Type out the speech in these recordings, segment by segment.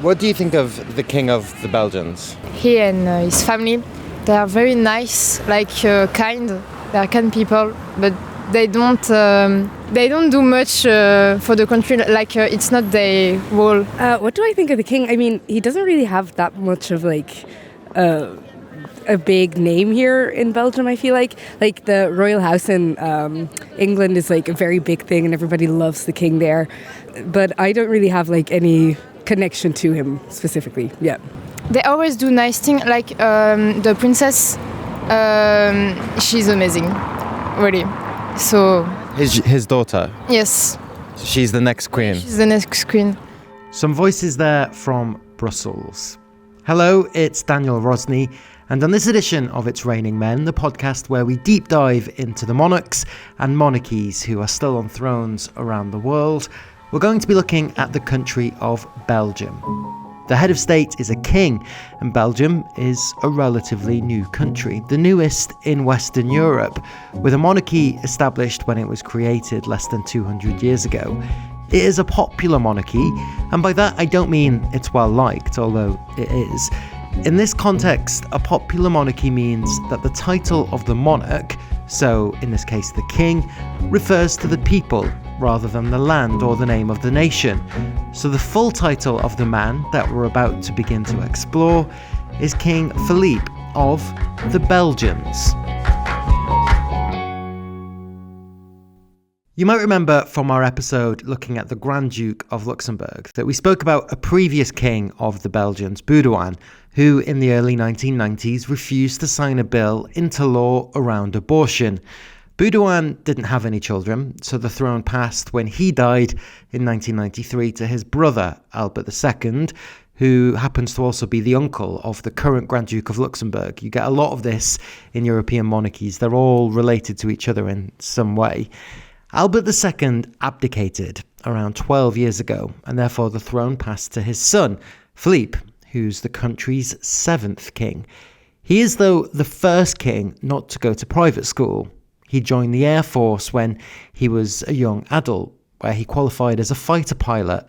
What do you think of the King of the Belgians? He and his family, they are very nice, kind. They are kind people, but they don't do much for the country. It's not their role. What do I think of the king? I mean, he doesn't really have that much of a big name here in Belgium. I feel like the royal house in England is a very big thing, and everybody loves the king there. But I don't really have any connection to him specifically. Yeah. They always do nice things, the princess. She's amazing, really. So His daughter? Yes. She's the next queen? She's the next queen. Some voices there from Brussels. Hello, it's Daniel Rosny, and on this edition of It's Raining Men, the podcast where we deep dive into the monarchs and monarchies who are still on thrones around the world, we're going to be looking at the country of Belgium. The head of state is a king, and Belgium is a relatively new country, the newest in Western Europe, with a monarchy established when it was created less than 200 years ago. It is a popular monarchy, and by that I don't mean it's well liked, although it is. In this context, a popular monarchy means that the title of the monarch, so in this case the king, refers to the people rather than the land or the name of the nation. So the full title of the man that we're about to begin to explore is King Philippe of the Belgians. You might remember from our episode looking at the Grand Duke of Luxembourg that we spoke about a previous king of the Belgians, Baudouin, who in the early 1990s refused to sign a bill into law around abortion. Baudouin didn't have any children, so the throne passed when he died in 1993 to his brother, Albert II, who happens to also be the uncle of the current Grand Duke of Luxembourg. You get a lot of this in European monarchies. They're all related to each other in some way. Albert II abdicated around 12 years ago, and therefore the throne passed to his son, Philippe, who's the country's 7th king. He is, though, the first king not to go to private school. He joined the Air Force when he was a young adult, where he qualified as a fighter pilot.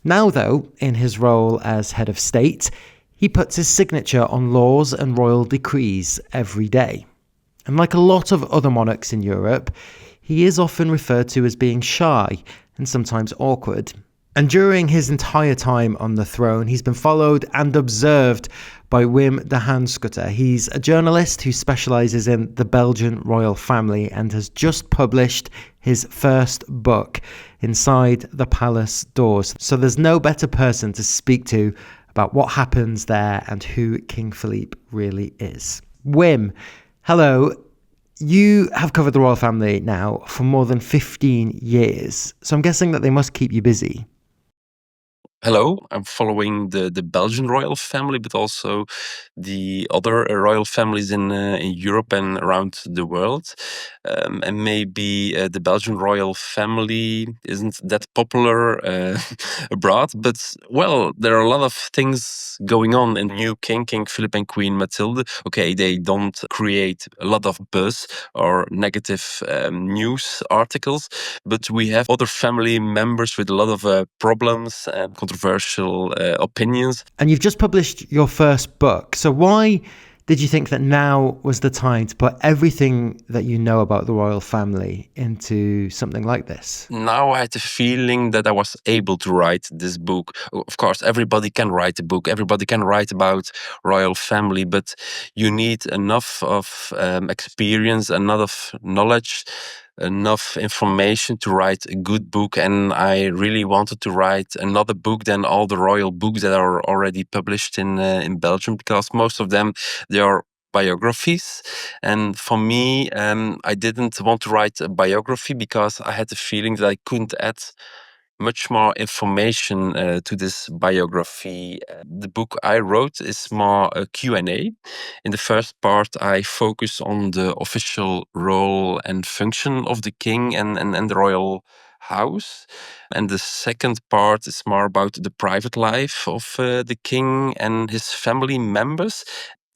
Now, though, in his role as head of state, he puts his signature on laws and royal decrees every day. And like a lot of other monarchs in Europe, he is often referred to as being shy and sometimes awkward. And during his entire time on the throne, he's been followed and observed by Wim de Hanskutter. He's a journalist who specialises in the Belgian royal family and has just published his first book, Inside the Palace Doors. So there's no better person to speak to about what happens there and who King Philippe really is. Wim, hello. You have covered the royal family now for more than 15 years, so I'm guessing that they must keep you busy. Hello, I'm following the Belgian royal family, but also the other royal families in Europe and around the world. And maybe the Belgian royal family isn't that popular abroad, but well, there are a lot of things going on in the new King Philippe and Queen Mathilde. Okay, they don't create a lot of buzz or negative news articles, but we have other family members with a lot of problems and controversial opinions. And you've just published your first book. So why did you think that now was the time to put everything that you know about the royal family into something like this? Now I had the feeling that I was able to write this book. Of course, everybody can write a book. Everybody can write about royal family, but you need enough of experience, enough of knowledge, enough information to write a good book. And I really wanted to write another book than all the royal books that are already published in Belgium, because most of them, they are biographies. And for me, I didn't want to write a biography because I had the feeling that I couldn't add much more information to this biography. The book I wrote is more a Q&A. In the first part, I focus on the official role and function of the king and the royal house. And the second part is more about the private life of the king and his family members.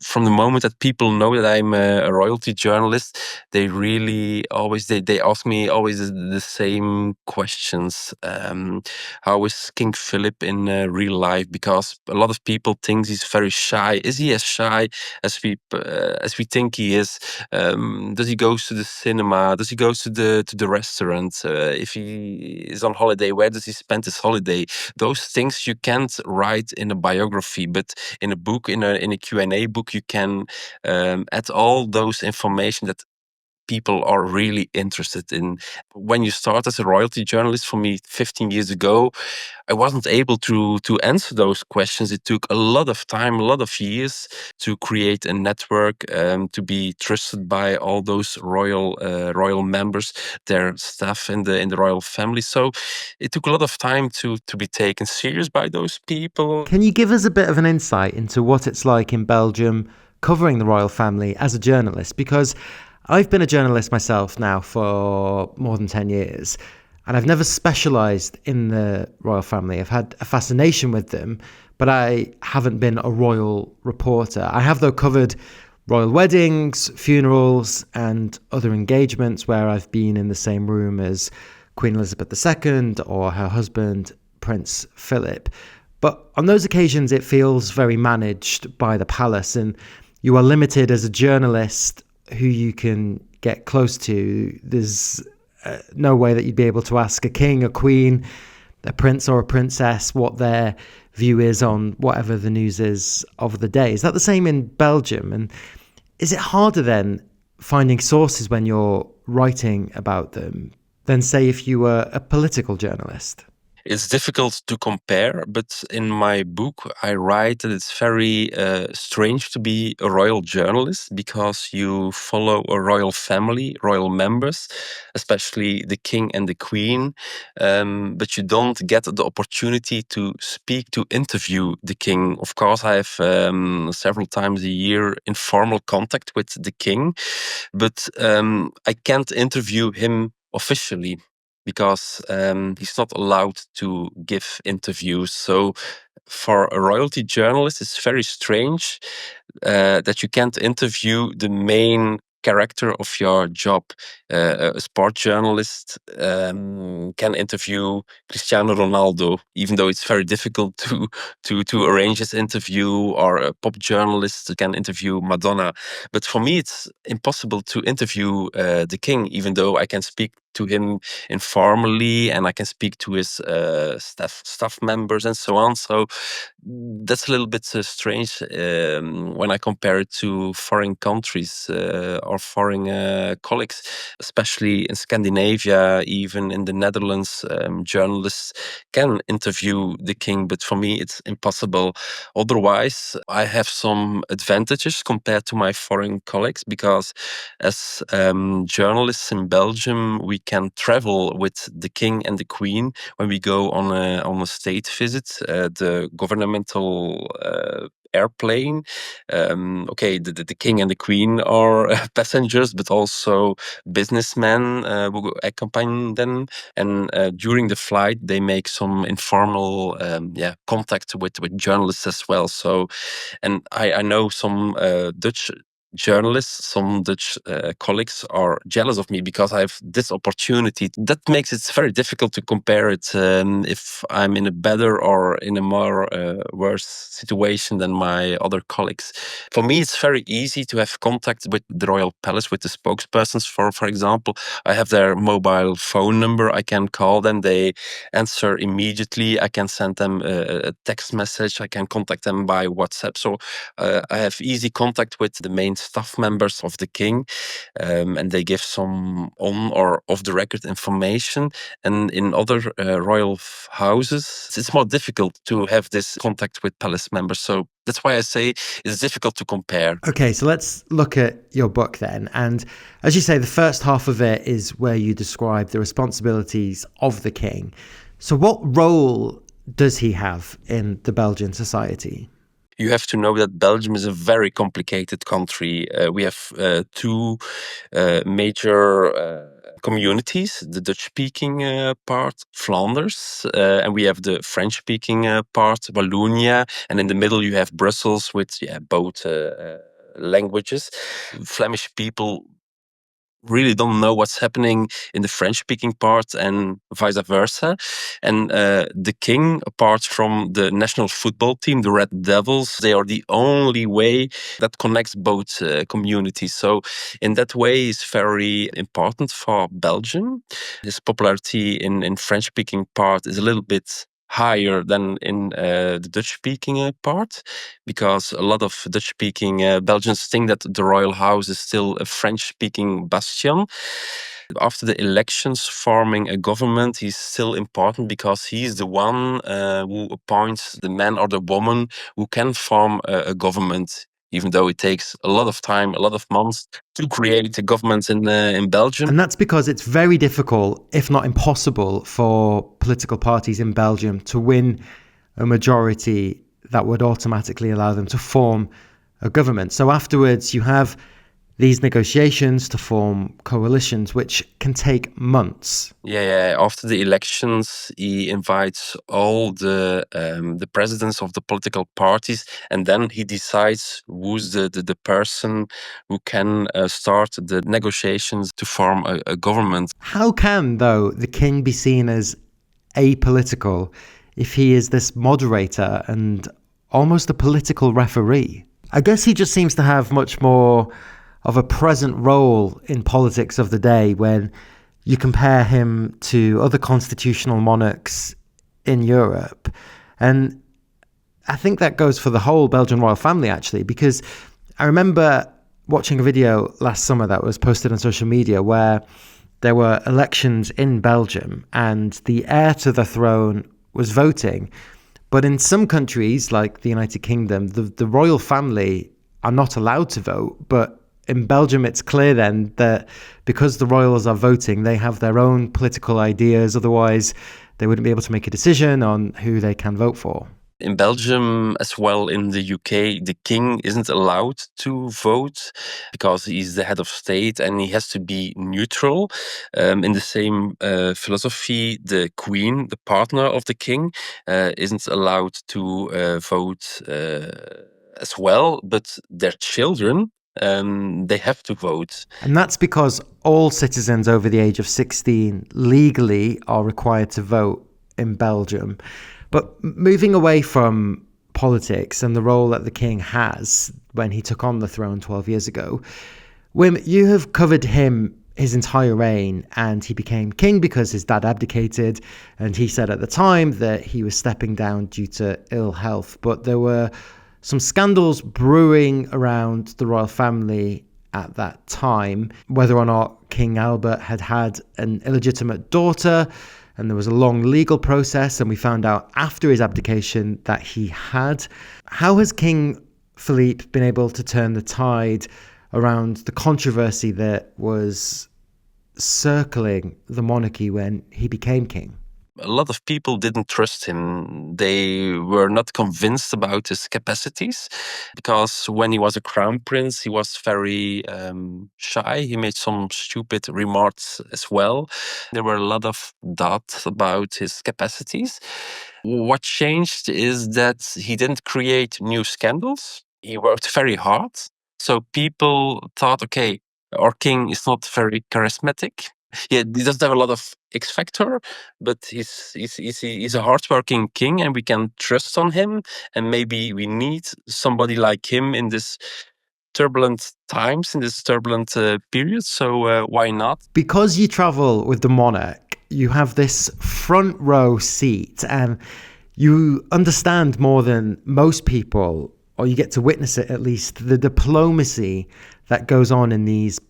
from the moment that people know that I'm a royalty journalist, they really always they ask me always the same questions. How is King Philip in real life? Because a lot of people think he's very shy. Is he as shy as we think he is? Does he go to the cinema? Does he go to the restaurant? If he is on holiday, where does he spend his holiday? Those things you can't write in a biography, but in a book, in a Q&A book, you can add all those information that people are really interested in. When you start as a royalty journalist, for me 15 years ago, I wasn't able to answer those questions. It took a lot of time, a lot of years to create a network, to be trusted by all those royal members, their staff in the royal family. So it took a lot of time to be taken serious by those people. Can you give us a bit of an insight into what it's like in Belgium covering the royal family as a journalist? Because I've been a journalist myself now for more than 10 years, and I've never specialised in the royal family. I've had a fascination with them, but I haven't been a royal reporter. I have, though, covered royal weddings, funerals, and other engagements where I've been in the same room as Queen Elizabeth II or her husband, Prince Philip. But on those occasions, it feels very managed by the palace, and you are limited as a journalist who you can get close to. There's no way that you'd be able to ask a king, a queen, a prince or a princess what their view is on whatever the news is of the day. Is that the same in Belgium? And is it harder then finding sources when you're writing about them than, say, if you were a political journalist? It's difficult to compare, but in my book, I write that it's very strange to be a royal journalist because you follow a royal family, royal members, especially the king and the queen, but you don't get the opportunity to speak, to interview the king. Of course, I have several times a year informal contact with the king, but I can't interview him officially because he's not allowed to give interviews. So for a royalty journalist, it's very strange that you can't interview the main character of your job. A sport journalist can interview Cristiano Ronaldo, even though it's very difficult to arrange this interview, or a pop journalist can interview Madonna. But for me, it's impossible to interview the king, even though I can speak to him informally and I can speak to his staff members and so on. So that's a little bit strange when I compare it to foreign countries or foreign colleagues, especially in Scandinavia, even in the Netherlands. Journalists can interview the king, but for me it's impossible. Otherwise, I have some advantages compared to my foreign colleagues because as journalists in Belgium, we can travel with the king and the queen when we go on a state visit. The governmental airplane. The king and the queen are passengers, but also businessmen who accompany them. And during the flight, they make some informal contact with journalists as well. So, and I know some Dutch journalists, some Dutch colleagues are jealous of me because I have this opportunity. That makes it very difficult to compare it if I'm in a better or in a more worse situation than my other colleagues. For me, it's very easy to have contact with the Royal Palace, with the spokespersons. For example, I have their mobile phone number. I can call them. They answer immediately. I can send them a text message. I can contact them by WhatsApp. So I have easy contact with the main staff members of the king, and they give some on or off the record information. And in other royal houses, it's more difficult to have this contact with palace members. So that's why I say it's difficult to compare. Okay, so let's look at your book then. And as you say, the first half of it is where you describe the responsibilities of the king. So what role does he have in the Belgian society? You have to know that Belgium is a very complicated country. We have two major communities, the Dutch-speaking part, Flanders, and we have the French-speaking part, Wallonia, and in the middle you have Brussels with both languages. Flemish people really don't know what's happening in the French-speaking part and vice versa. And the king, apart from the national football team, the Red Devils, they are the only way that connects both communities. So in that way, it's very important for Belgium. His popularity in French-speaking part is a little bit higher than in the Dutch-speaking part, because a lot of Dutch-speaking Belgians think that the royal house is still a French-speaking bastion. After the elections, forming a government, he's still important because he's the one who appoints the man or the woman who can form a government, even though it takes a lot of time, a lot of months to create a government in Belgium. And that's because it's very difficult, if not impossible, for political parties in Belgium to win a majority that would automatically allow them to form a government. So afterwards, you have these negotiations to form coalitions, which can take months. Yeah. After the elections, he invites all the presidents of the political parties, and then he decides who's the person who can start the negotiations to form a government. How can, though, the king be seen as apolitical if he is this moderator and almost a political referee? I guess he just seems to have much more of a present role in politics of the day when you compare him to other constitutional monarchs in Europe. And I think that goes for the whole Belgian royal family, actually, because I remember watching a video last summer that was posted on social media where there were elections in Belgium and the heir to the throne was voting. But in some countries, like the United Kingdom, the royal family are not allowed to vote. But in Belgium, it's clear then that because the royals are voting, they have their own political ideas. Otherwise, they wouldn't be able to make a decision on who they can vote for. In Belgium, as well in the UK, the king isn't allowed to vote because he's the head of state and he has to be neutral. In the same philosophy, the queen, the partner of the king, isn't allowed to vote as well, but their children, they have to vote. And that's because all citizens over the age of 16 legally are required to vote in Belgium. But moving away from politics and the role that the king has when he took on the throne 12 years ago, Wim, you have covered him his entire reign, and he became king because his dad abdicated, and he said at the time that he was stepping down due to ill health. But there were some scandals brewing around the royal family at that time, whether or not King Albert had had an illegitimate daughter, and there was a long legal process, and we found out after his abdication that he had. How has King Philippe been able to turn the tide around the controversy that was circling the monarchy when he became king? A lot of people didn't trust him. They were not convinced about his capacities because when he was a crown prince, he was very shy. He made some stupid remarks as well. There were a lot of doubts about his capacities. What changed is that he didn't create new scandals. He worked very hard. So people thought, okay, our king is not very charismatic. Yeah, he doesn't have a lot of X factor, but he's a hardworking king, and we can trust on him. And maybe we need somebody like him in this turbulent times, in this turbulent period. So why not? Because you travel with the monarch, you have this front row seat, and you understand more than most people, or you get to witness it at least, the diplomacy that goes on in these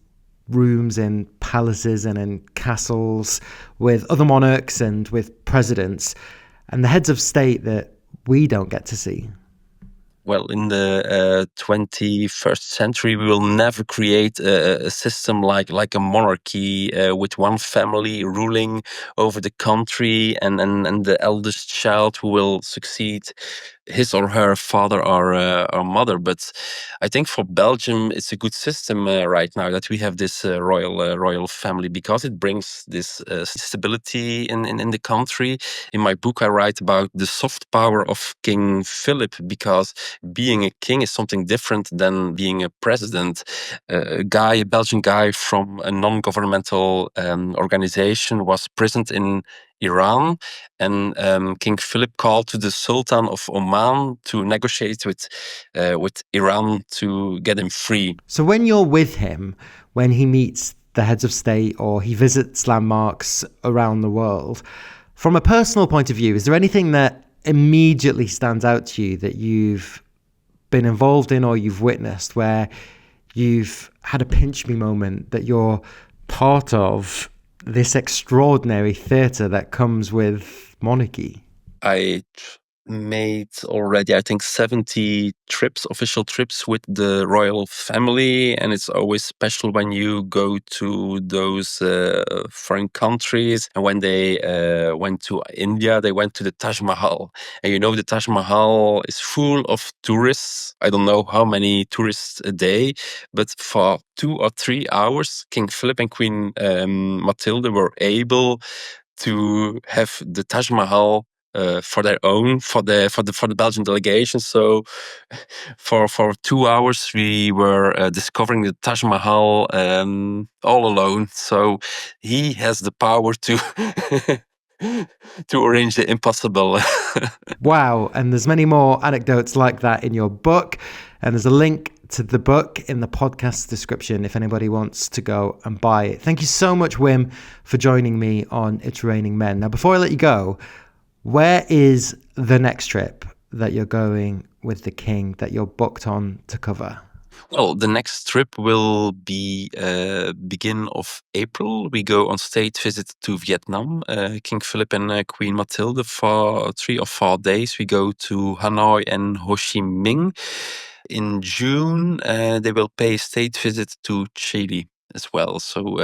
rooms in palaces and in castles with other monarchs and with presidents and the heads of state that we don't get to see. Well, in the 21st century, we will never create a system like a monarchy with one family ruling over the country and the eldest child who will succeed his or her father or mother. But I think for Belgium, it's a good system right now that we have this royal family, because it brings this stability in the country. In my book, I write about the soft power of King Philip, because being a king is something different than being a president. A Belgian guy from a non-governmental organization, was present in Iran, and King Philip called to the Sultan of Oman to negotiate with Iran to get him free. So when you're with him, when he meets the heads of state or he visits landmarks around the world, from a personal point of view, is there anything that immediately stands out to you that you've been involved in or you've witnessed where you've had a pinch me moment that you're part of this extraordinary theatre that comes with monarchy? I made already, I think, 70 trips, official trips with the royal family, and it's always special when you go to those foreign countries. And when they went to India, they went to the Taj Mahal, and the Taj Mahal is full of tourists. I don't know how many tourists a day, but for 2 or 3 hours, King Philip and Queen Matilda were able to have the Taj Mahal for their own, for the Belgian delegation. So for 2 hours we were discovering the Taj Mahal all alone. So he has the power to to arrange the impossible. Wow, and there's many more anecdotes like that in your book, and there's a link to the book in the podcast description if anybody wants to go and buy it. Thank you so much, Wim, for joining me on It's Raining Men. Now, before I let you go, where is the next trip that you're going with the king that you're booked on to cover? Well, the next trip will be beginning of April. We go on state visit to Vietnam. King Philip and Queen Matilda for 3 or 4 days. We go to Hanoi and Ho Chi Minh. In June, they will pay a state visit to Chile as well. So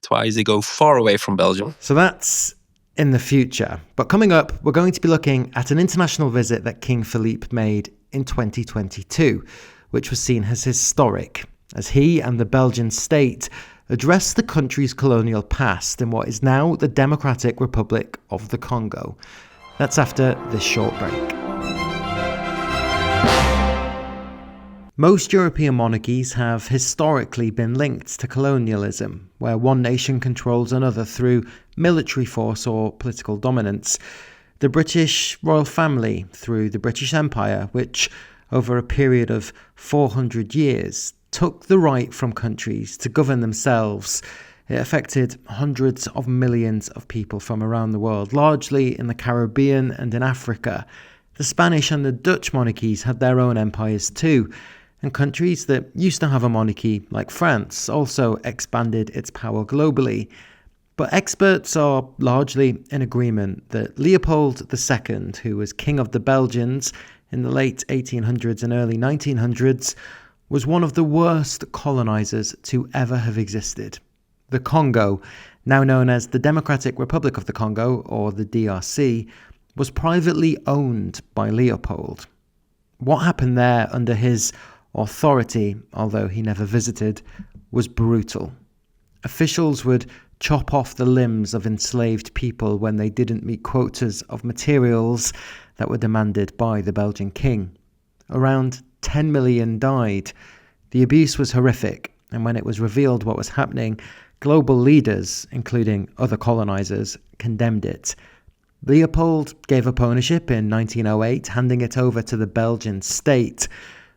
twice they go far away from Belgium. So that's in the future. But coming up, we're going to be looking at an international visit that King Philippe made in 2022, which was seen as historic, as he and the Belgian state addressed the country's colonial past in what is now the Democratic Republic of the Congo. That's after this short break. Most European monarchies have historically been linked to colonialism, where one nation controls another through military force or political dominance. The British royal family through the British Empire, which over a period of 400 years took the right from countries to govern themselves. It affected hundreds of millions of people from around the world, largely in the Caribbean and in Africa. The Spanish and the Dutch monarchies had their own empires too, and countries that used to have a monarchy, like France, also expanded its power globally. But experts are largely in agreement that Leopold II, who was king of the Belgians in the late 1800s and early 1900s, was one of the worst colonizers to ever have existed. The Congo, now known as the Democratic Republic of the Congo, or the DRC, was privately owned by Leopold. What happened there under his authority, although he never visited, was brutal. Officials would chop off the limbs of enslaved people when they didn't meet quotas of materials that were demanded by the Belgian king. Around 10 million died. The abuse was horrific, and when it was revealed what was happening, global leaders, including other colonizers, condemned it. Leopold gave up ownership in 1908, handing it over to the Belgian state.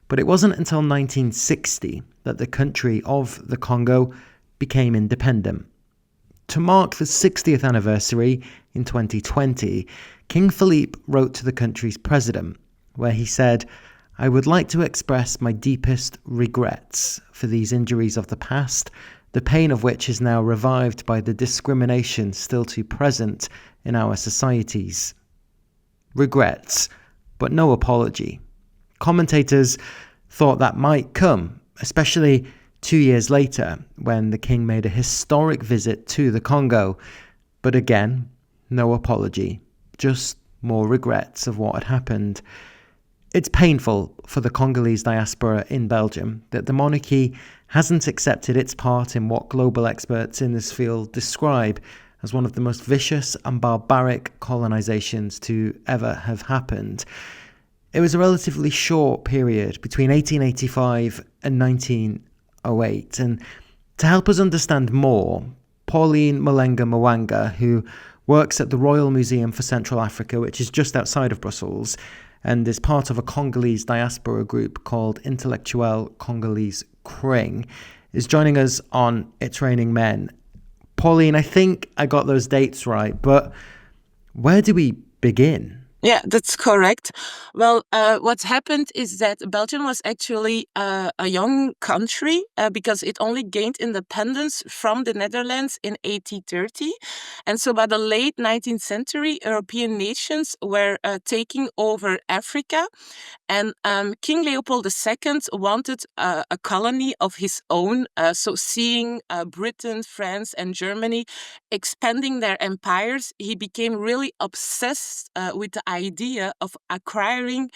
But it wasn't until 1960 that the country of the Congo became independent. To mark the 60th anniversary in 2020, King Philippe wrote to the country's president, where he said, "I would like to express my deepest regrets for these injuries of the past, the pain of which is now revived by the discrimination still too present in our societies." Regrets, but no apology. Commentators thought that might come, especially 2 years later when the king made a historic visit to the Congo. But again, no apology, just more regrets of what had happened. It's painful for the Congolese diaspora in Belgium that the monarchy hasn't accepted its part in what global experts in this field describe as one of the most vicious and barbaric colonisations to ever have happened. It was a relatively short period between 1885 and 1908, and to help us understand more, Pauline Malenga Mwanga, who works at the Royal Museum for Central Africa, which is just outside of Brussels, and is part of a Congolese diaspora group called Intellectuel Congolese Kring, is joining us on It's Raining Men. Pauline, I think I got those dates right, but where do we begin? Yeah, that's correct. Well, what happened is that Belgium was actually a young country because it only gained independence from the Netherlands in 1830. And so by the late 19th century, European nations were taking over Africa. And King Leopold II wanted a colony of his own. So seeing Britain, France, and Germany expanding their empires, he became really obsessed with the idea of acquiring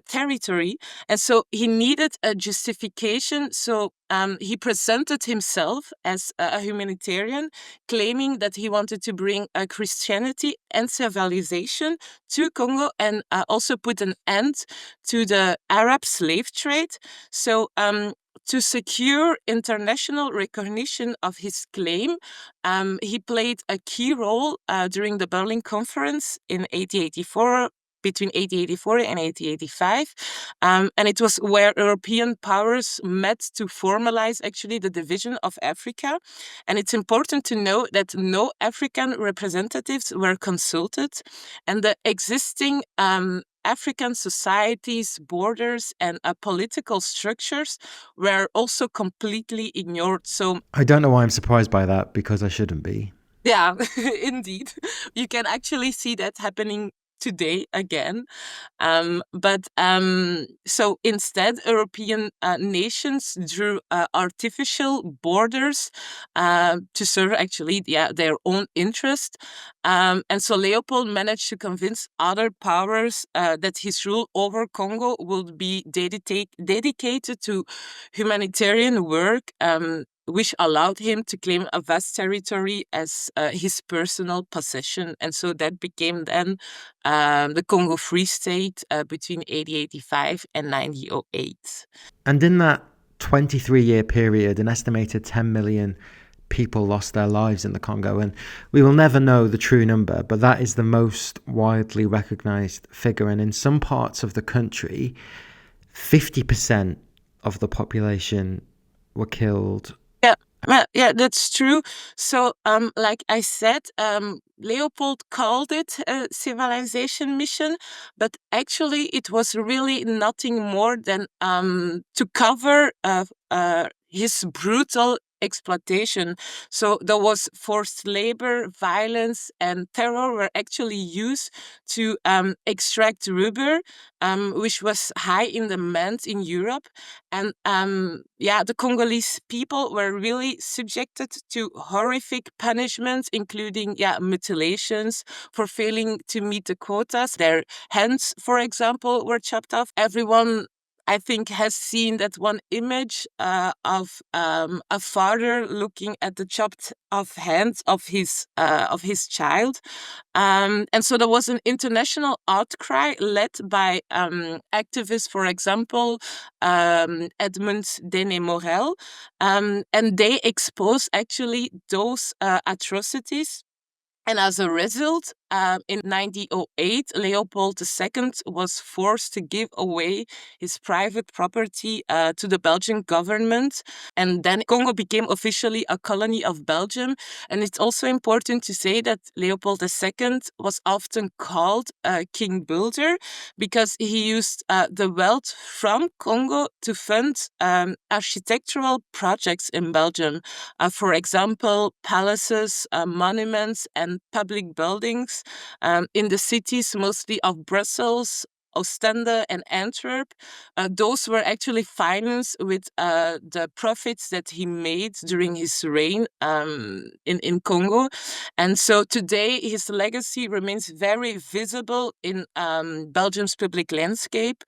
territory. And so he needed a justification. So he presented himself as a humanitarian, claiming that he wanted to bring Christianity and civilization to Congo and also put an end to the Arab slave trade. So to secure international recognition of his claim, he played a key role during the Berlin Conference in 1884, between 1884 and 1885. And it was where European powers met to formalize actually the division of Africa. And it's important to know that no African representatives were consulted, and the existing African societies, borders, and political structures were also completely ignored. So I don't know why I'm surprised by that, because I shouldn't be. yeah, indeed. You can actually see that happening today again. So instead, European nations drew artificial borders to serve actually their own interest. And so Leopold managed to convince other powers that his rule over Congo would be dedicated to humanitarian work, which allowed him to claim a vast territory as his personal possession. And so that became then the Congo Free State between 1885 and 1908. And in that 23-year period, an estimated 10 million people lost their lives in the Congo. And we will never know the true number, but that is the most widely recognized figure. And in some parts of the country, 50% of the population were killed. Yeah, that's true. So, like I said, Leopold called it a civilization mission, but actually it was really nothing more than to cover his brutal exploitation. So there was forced labor, violence, and terror were actually used to extract rubber, which was high in demand in Europe. And the Congolese people were really subjected to horrific punishments, including mutilations for failing to meet the quotas. Their hands, for example, were chopped off. Everyone, I think, has seen that one image of a father looking at the chopped off hands of his child. And so there was an international outcry led by activists, for example, Edmund Dene Morel, and they exposed actually those atrocities. And as a result, in 1908, Leopold II was forced to give away his private property to the Belgian government. And then Congo became officially a colony of Belgium. And it's also important to say that Leopold II was often called King Builder because he used the wealth from Congo to fund architectural projects in Belgium. For example, palaces, monuments, and public buildings in the cities, mostly of Brussels, Ostende and Antwerp, those were actually financed with the profits that he made during his reign in Congo. And so today his legacy remains very visible in Belgium's public landscape.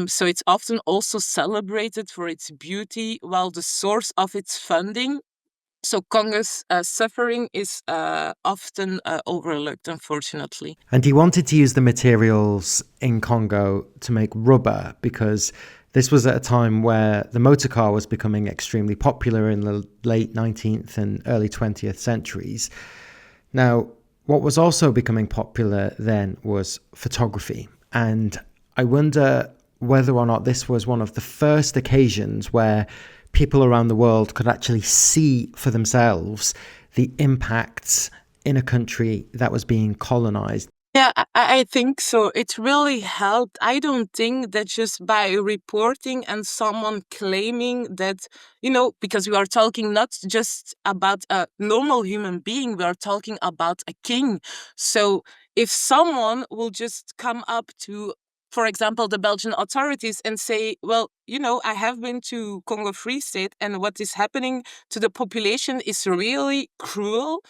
So it's often also celebrated for its beauty, while the source of its funding, so Congo's suffering, is often overlooked, unfortunately. And he wanted to use the materials in Congo to make rubber because this was at a time where the motor car was becoming extremely popular in the late 19th and early 20th centuries. Now, what was also becoming popular then was photography. And I wonder whether or not this was one of the first occasions where people around the world could actually see for themselves the impacts in a country that was being colonized. Yeah, I think so. It really helped. I don't think that just by reporting and someone claiming that, because we are talking not just about a normal human being, we are talking about a king. So if someone will just come up to, for example, the Belgian authorities and say, well, I have been to Congo Free State and what is happening to the population is really cruel,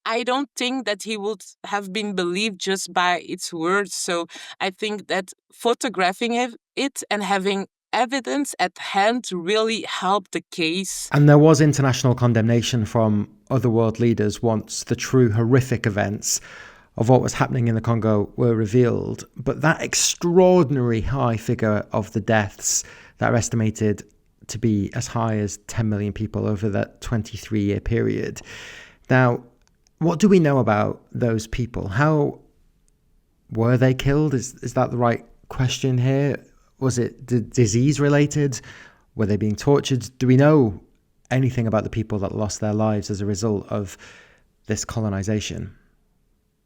I don't think that he would have been believed just by its words. So I think that photographing it and having evidence at hand really helped the case. And there was international condemnation from other world leaders once the true horrific events of what was happening in the Congo were revealed. But that extraordinary high figure of the deaths that are estimated to be as high as 10 million people over that 23-year period. Now, what do we know about those people? How were they killed? Is that the right question here? Was it disease related? Were they being tortured? Do we know anything about the people that lost their lives as a result of this colonization?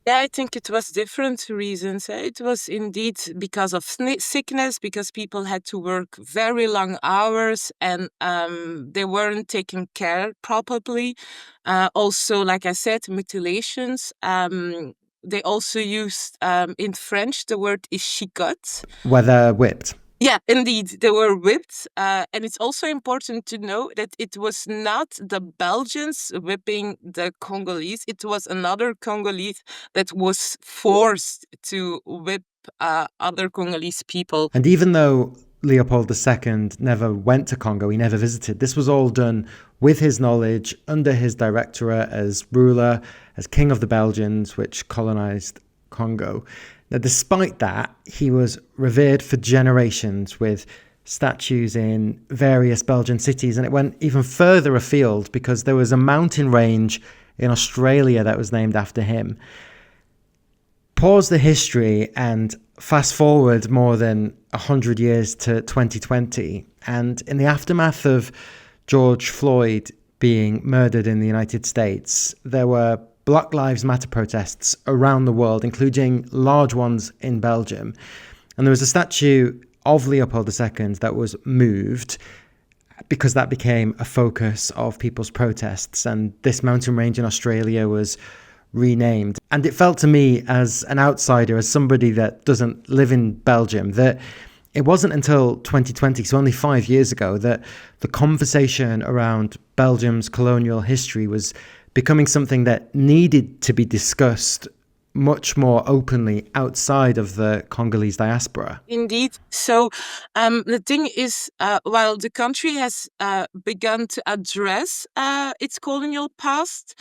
Yeah, I think it was different reasons. It was indeed because of sickness, because people had to work very long hours and they weren't taken care properly. Also, like I said, mutilations. They also used in French the word chicotte. Were they whipped? Yeah, indeed, they were whipped. And it's also important to know that it was not the Belgians whipping the Congolese. It was another Congolese that was forced to whip other Congolese people. And even though Leopold II never went to Congo, he never visited, this was all done with his knowledge, under his directorate as ruler, as king of the Belgians, which colonized Congo. Now, despite that, he was revered for generations with statues in various Belgian cities, and it went even further afield because there was a mountain range in Australia that was named after him. Pause the history and fast forward more than 100 years to 2020, and in the aftermath of George Floyd being murdered in the United States, there were Black Lives Matter protests around the world, including large ones in Belgium. And there was a statue of Leopold II that was moved because that became a focus of people's protests. And this mountain range in Australia was renamed. And it felt to me as an outsider, as somebody that doesn't live in Belgium, that it wasn't until 2020, so only 5 years ago, that the conversation around Belgium's colonial history was becoming something that needed to be discussed much more openly outside of the Congolese diaspora. Indeed. So the thing is, while the country has begun to address its colonial past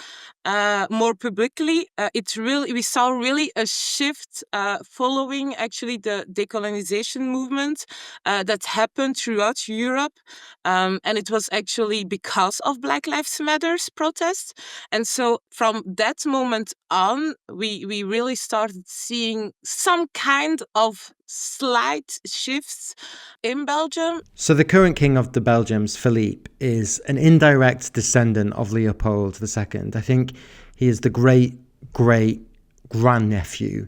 more publicly, we saw really a shift following actually the decolonization movement that happened throughout Europe. And it was actually because of Black Lives Matter's protests. And so from that moment on, we really started seeing some kind of slight shifts in Belgium. So the current king of the Belgians, Philippe, is an indirect descendant of Leopold II. I think he is the great-great-grandnephew.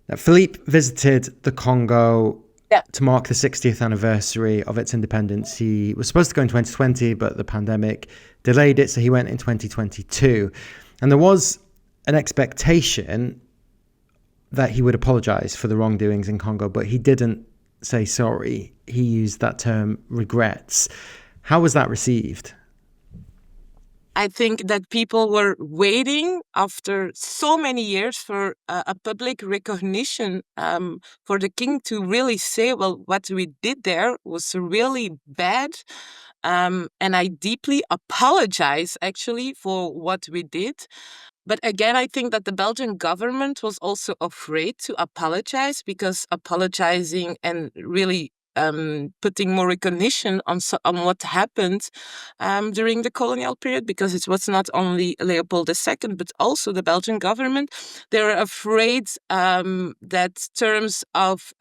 Now, Philippe visited the Congo to mark the 60th anniversary of its independence. He was supposed to go in 2020, but the pandemic delayed it, so he went in 2022. And there was an expectation that he would apologise for the wrongdoings in Congo, but he didn't say sorry. He used that term regrets. How was that received? I think that people were waiting after so many years for a public recognition, for the king to really say, well, what we did there was really bad. And I deeply apologize actually for what we did. But again, I think that the Belgian government was also afraid to apologize, because apologizing and really putting more recognition on what happened during the colonial period, because it was not only Leopold II, but also the Belgian government. They were afraid that terms of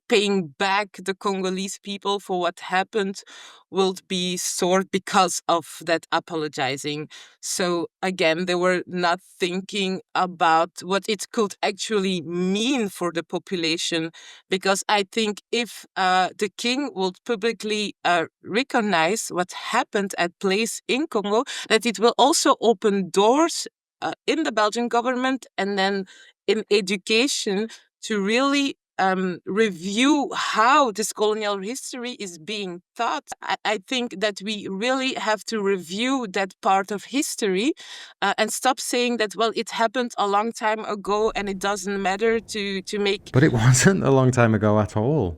paying back the Congolese people for what happened will be sought because of that apologizing. So again, they were not thinking about what it could actually mean for the population, because I think if the king would publicly recognize what happened at place in Congo, that it will also open doors in the Belgian government and then in education to really review how this colonial history is being taught. I think that we really have to review that part of history and stop saying that, well, it happened a long time ago and it doesn't matter to make. But it wasn't a long time ago at all.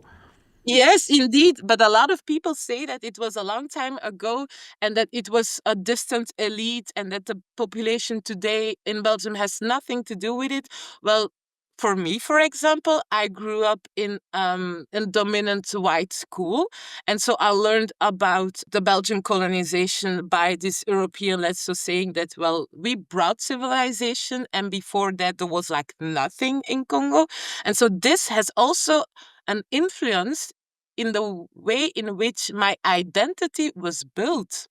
Yes, indeed. But a lot of people say that it was a long time ago and that it was a distant elite and that the population today in Belgium has nothing to do with it. Well, for me, for example, I grew up in a dominant white school. And so I learned about the Belgian colonization by this European, let's so saying that, well, we brought civilization. And before that, there was like nothing in Congo. And so this has also an influence in the way in which my identity was built.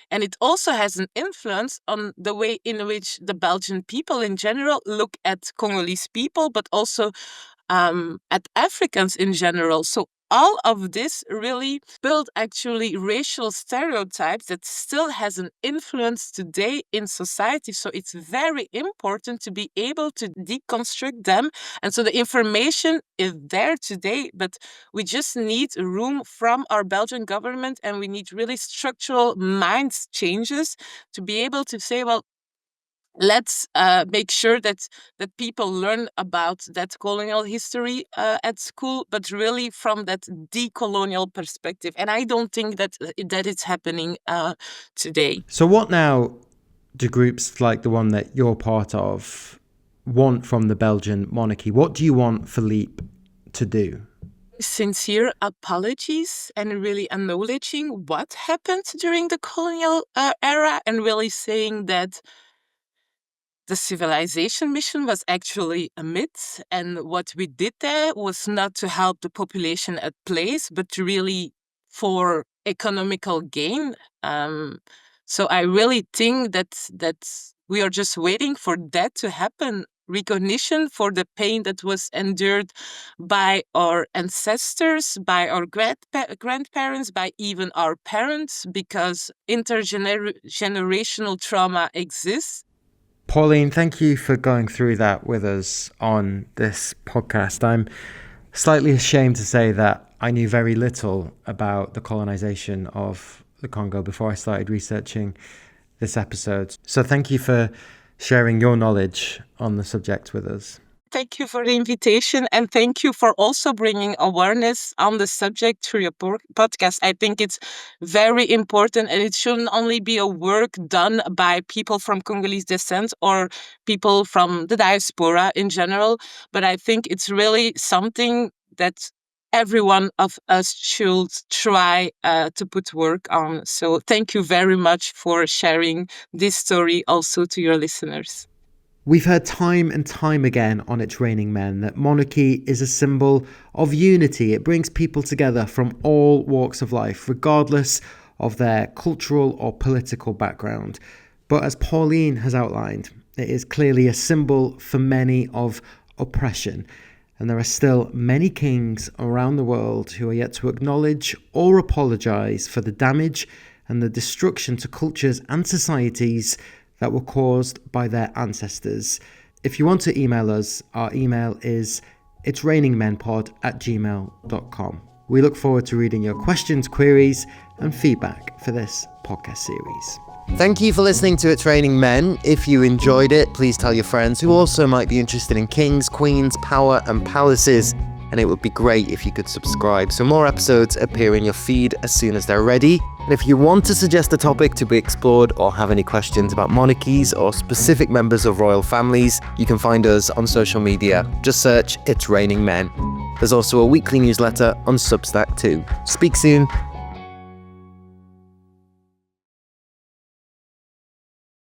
And it also has an influence on the way in which the Belgian people in general look at Congolese people, but also at Africans in general. So all of this really built actually racial stereotypes that still has an influence today in society. So it's very important to be able to deconstruct them. And so the information is there today, but we just need room from our Belgian government, and we need really structural mind changes to be able to say, well, let's make sure that people learn about that colonial history at school, but really from that decolonial perspective. And I don't think that it's happening today. So what now do groups like the one that you're part of want from the Belgian monarchy? What do you want Philippe to do? Sincere apologies and really acknowledging what happened during the colonial era, and really saying that the civilization mission was actually a myth, and what we did there was not to help the population at place, but really for economical gain. So I really think that we are just waiting for that to happen. Recognition for the pain that was endured by our ancestors, by our grandparents, by even our parents, because intergenerational trauma exists. Pauline, thank you for going through that with us on this podcast. I'm slightly ashamed to say that I knew very little about the colonization of the Congo before I started researching this episode. So thank you for sharing your knowledge on the subject with us. Thank you for the invitation, and thank you for also bringing awareness on the subject through your podcast. I think it's very important, and it shouldn't only be a work done by people from Congolese descent or people from the diaspora in general, but I think it's really something that every one of us should try to put work on. So thank you very much for sharing this story also to your listeners. We've heard time and time again on It's Raining Men that monarchy is a symbol of unity. It brings people together from all walks of life, regardless of their cultural or political background. But as Pauline has outlined, it is clearly a symbol for many of oppression. And there are still many kings around the world who are yet to acknowledge or apologise for the damage and the destruction to cultures and societies that were caused by their ancestors. If you want to email us, our email is itsrainingmenpod@gmail.com. We look forward to reading your questions, queries, and feedback for this podcast series. Thank you for listening to It's Raining Men. If you enjoyed it, please tell your friends who also might be interested in kings, queens, power, and palaces. And it would be great if you could subscribe so more episodes appear in your feed as soon as they're ready. And if you want to suggest a topic to be explored or have any questions about monarchies or specific members of royal families, you can find us on social media. Just search It's Raining Men. There's also a weekly newsletter on Substack too. Speak soon.